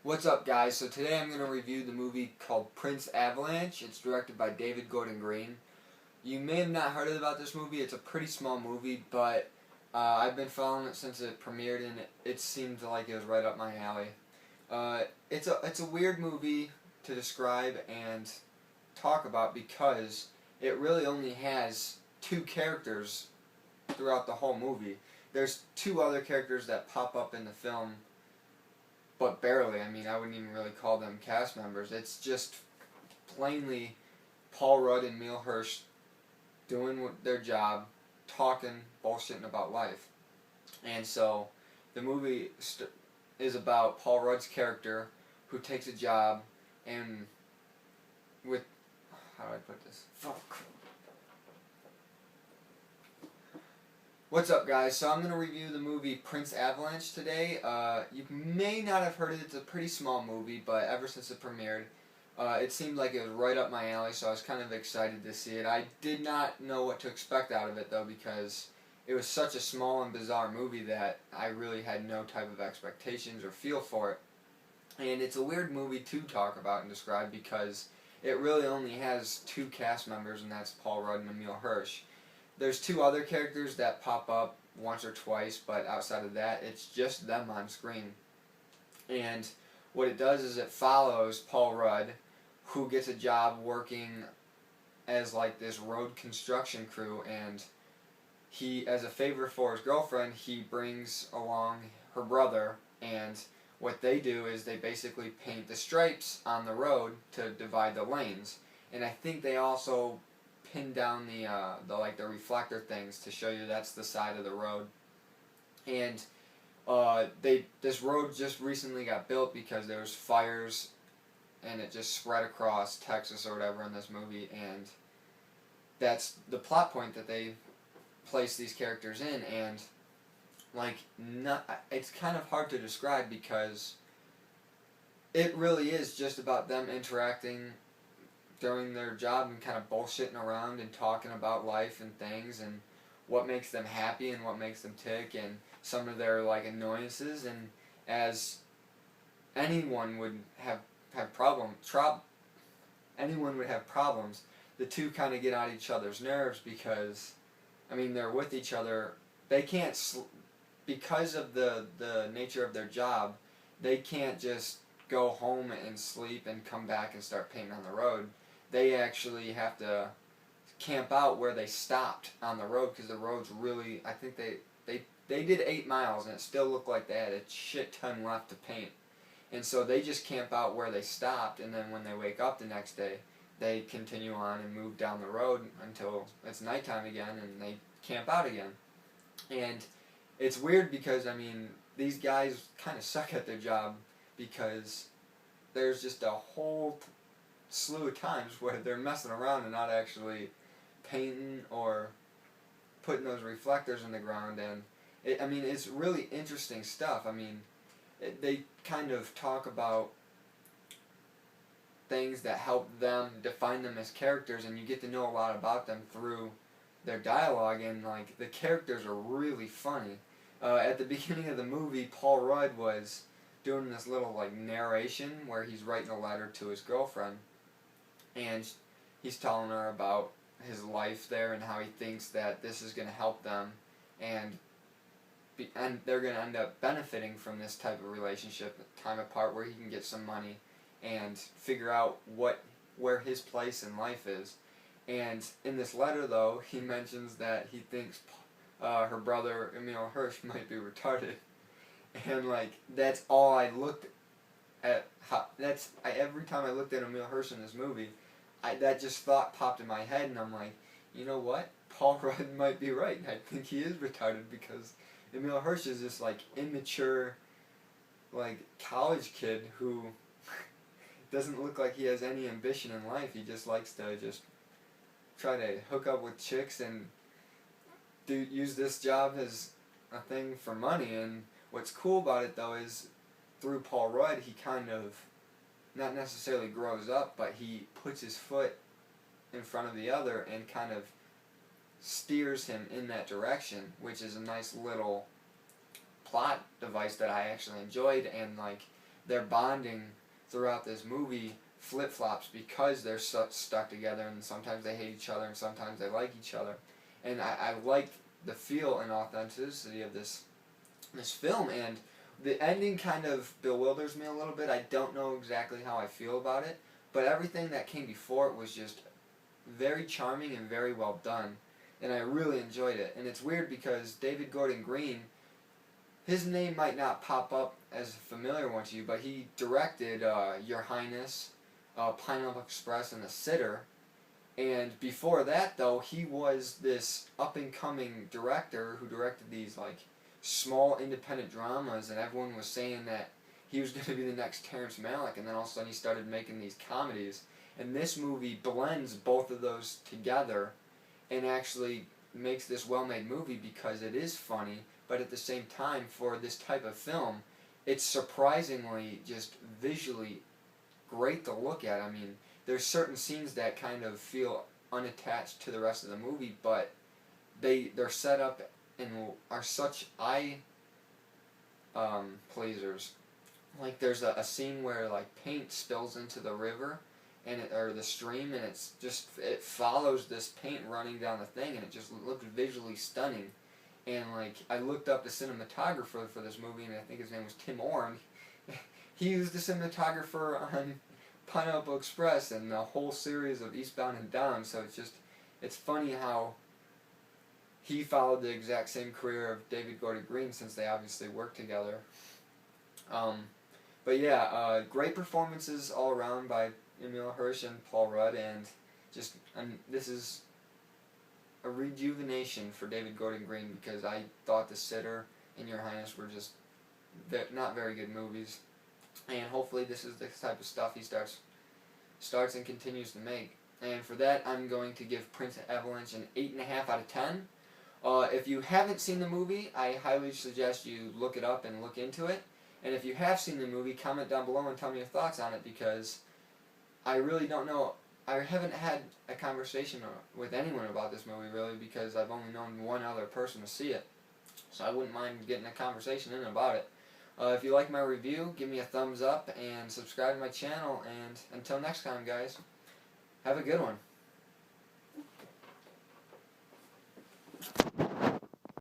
What's up, guys? So today I'm going to review the movie called Prince Avalanche. It's directed by David Gordon Green. You may have not heard about this movie. It's a pretty small movie, but I've been following it since it premiered, and it seemed like it was right up my alley. It's a weird movie to describe and talk about because it really only has two characters throughout the whole movie. There's two other characters that pop up in the film, but barely. I mean, I wouldn't even really call them cast members. It's just plainly Paul Rudd and Emile Hirsch doing their job, talking, bullshitting about life. And so the movie is about Paul Rudd's character who takes a job and with... how do I put this? Fuck. What's up, guys? So I'm going to review the movie Prince Avalanche today. You may not have heard it. It's a pretty small movie, but ever since it premiered, it seemed like it was right up my alley, so I was kind of excited to see it. I did not know what to expect out of it, though, because it was such a small and bizarre movie that I really had no type of expectations or feel for it. And it's a weird movie to talk about and describe because it really only has two cast members, and that's Paul Rudd and Emile Hirsch. There's two other characters that pop up once or twice, but outside of that, it's just them on screen. And what it does is it follows Paul Rudd, who gets a job working as like this road construction crew, and he, as a favor for his girlfriend, he brings along her brother, and what they do is they basically paint the stripes on the road to divide the lanes. And I think they also pin down the reflector things to show you that's the side of the road. And this road just recently got built because there was fires and it just spread across Texas or whatever in this movie, and that's the plot point that they place these characters in. And it's kind of hard to describe because it really is just about them interacting during their job and kind of bullshitting around and talking about life and things and what makes them happy and what makes them tick and some of their annoyances. And as anyone would have problems, the two kind of get on each other's nerves because, I mean, they're with each other. They can't, because of the nature of their job, they can't just go home and sleep and come back and start painting on the road. They actually have to camp out where they stopped on the road because the road's really, I think they did 8 miles and it still looked like they had a shit ton left to paint. And so they just camp out where they stopped, and then when they wake up the next day, they continue on and move down the road until it's nighttime again and they camp out again. And it's weird because, I mean, these guys kind of suck at their job because there's just a whole slew of times where they're messing around and not actually painting or putting those reflectors in the ground. And it's really interesting stuff. I mean, they kind of talk about things that help them define them as characters, and you get to know a lot about them through their dialogue, and the characters are really funny. At the beginning of the movie, Paul Rudd was doing this little narration where he's writing a letter to his girlfriend, and he's telling her about his life there and how he thinks that this is going to help them, and they're going to end up benefiting from this type of relationship, time apart, where he can get some money and figure out where his place in life is. And in this letter, though, he mentions that he thinks her brother Emile Hirsch might be retarded, and that's all I looked at. Every time I looked at Emile Hirsch in this movie, that just thought popped in my head, and I'm like, you know what? Paul Rudd might be right. I think he is retarded because Emile Hirsch is this immature college kid who doesn't look like he has any ambition in life. He just likes to try to hook up with chicks and use this job as a thing for money. And what's cool about it, though, is through Paul Rudd, he kind of not necessarily grows up, but he puts his foot in front of the other and kind of steers him in that direction, which is a nice little plot device that I actually enjoyed, and their bonding throughout this movie flip-flops because they're stuck together, and sometimes they hate each other and sometimes they like each other. And I like the feel and authenticity of this film, and the ending kind of bewilders me a little bit. I don't know exactly how I feel about it, but everything that came before it was just very charming and very well done, and I really enjoyed it. And it's weird because David Gordon Green, his name might not pop up as a familiar one to you, but he directed Your Highness, Pineapple Express, and The Sitter. And before that, though, he was this up-and-coming director who directed these like small independent dramas, and everyone was saying that he was going to be the next Terrence Malick, and then all of a sudden he started making these comedies. And this movie blends both of those together and actually makes this well-made movie because it is funny, but at the same time, for this type of film, it's surprisingly just visually great to look at. I mean, there's certain scenes that kind of feel unattached to the rest of the movie, but they're set up and are such eye pleasers. Like there's a scene where like paint spills into the river or the stream, and it follows this paint running down the thing, and it just looks visually stunning. And like I looked up the cinematographer for this movie, and I think his name was Tim Orn. He was the cinematographer on Pineapple Express and the whole series of Eastbound and Down. So it's funny how he followed the exact same career of David Gordon Green, since they obviously worked together. But yeah, great performances all around by Emile Hirsch and Paul Rudd, and this is a rejuvenation for David Gordon Green, because I thought The Sitter and Your Highness were just not very good movies, and hopefully this is the type of stuff he starts and continues to make. And for that, I'm going to give Prince of Avalanche an 8.5 out of 10. If you haven't seen the movie, I highly suggest you look it up and look into it. And if you have seen the movie, comment down below and tell me your thoughts on it, because I really don't know. I haven't had a conversation with anyone about this movie, really, because I've only known one other person to see it. So I wouldn't mind getting a conversation in about it. If you like my review, give me a thumbs up and subscribe to my channel. And until next time, guys, have a good one.